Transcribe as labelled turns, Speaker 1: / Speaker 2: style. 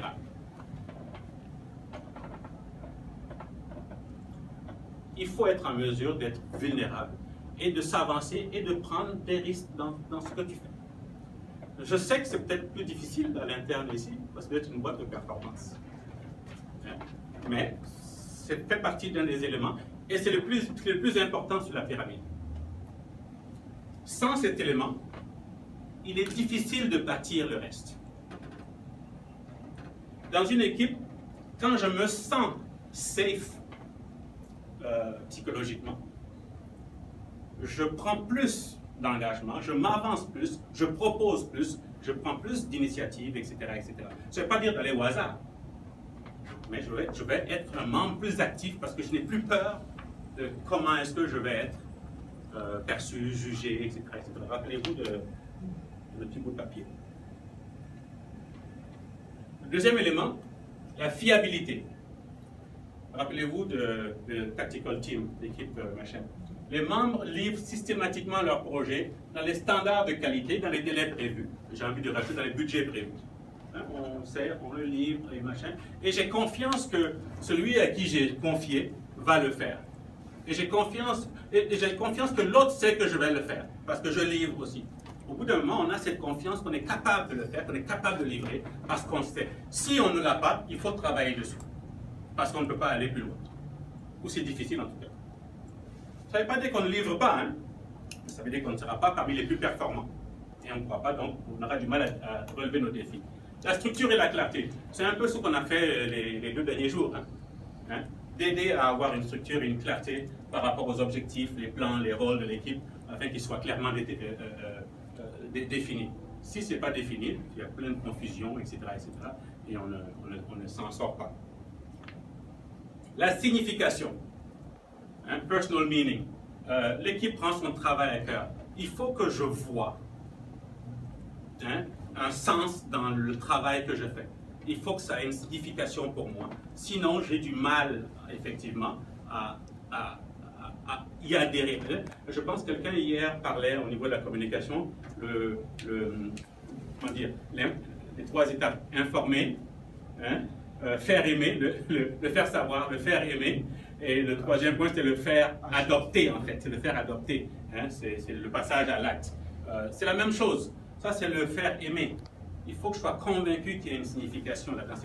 Speaker 1: vulnérable. Il faut être en mesure d'être vulnérable et de s'avancer et de prendre des risques dans ce que tu fais. Je sais que c'est peut-être plus difficile à l'interne ici, parce que vous êtes une boîte de performance. Mais ça fait partie d'un des éléments, et c'est le plus important sur la pyramide. Sans cet élément, il est difficile de bâtir le reste. Dans une équipe, quand je me sens safe psychologiquement, je prends plus d'engagement, je m'avance plus, je propose plus, je prends plus d'initiatives, etc., etc. Ça ne veut pas dire d'aller au hasard, mais je vais être un membre plus actif parce que je n'ai plus peur de comment est-ce que je vais être perçu, jugé, etc., etc. Rappelez-vous de petit bout de papier. Le deuxième élément, la fiabilité. Rappelez-vous de Tactical Team, l'équipe machin. Les membres livrent systématiquement leur projet dans les standards de qualité, dans les délais prévus. J'ai envie de rajouter dans les budgets prévus. Hein, on sait, on le livre et machin. Et j'ai confiance que celui à qui j'ai confié va le faire. Et j'ai confiance que l'autre sait que je vais le faire, parce que je livre aussi. Au bout d'un moment, on a cette confiance qu'on est capable de le faire, qu'on est capable de livrer, parce qu'on sait. Si on ne l'a pas, il faut travailler dessus. Parce qu'on ne peut pas aller plus loin. Ou c'est difficile en tout cas. Ça ne veut pas dire qu'on ne livre pas, hein. Ça veut dire qu'on ne sera pas parmi les plus performants. Et on ne pourra pas, donc on aura du mal à relever nos défis. La structure et la clarté, c'est un peu ce qu'on a fait les 2 derniers jours. Hein. D'aider à avoir une structure et une clarté par rapport aux objectifs, les plans, les rôles de l'équipe, afin qu'ils soient clairement définis. Si ce n'est pas défini, il y a plein de confusion, etc., et on ne s'en sort pas. La signification, hein, personal meaning. L'équipe prend son travail à cœur. Il faut que je vois un sens dans le travail que je fais. Il faut que ça ait une signification pour moi. Sinon, j'ai du mal, effectivement, à y adhérer. Je pense que quelqu'un hier parlait au niveau de la communication, comment dire, les 3 étapes. Informer, hein, faire aimer, le faire savoir, le faire aimer. Et le 3e point, c'est le faire adopter, en fait. C'est le faire adopter. Hein, c'est le passage à l'acte. C'est la même chose. Ça, c'est le faire aimer. Il faut que je sois convaincu qu'il y a une signification là-dedans.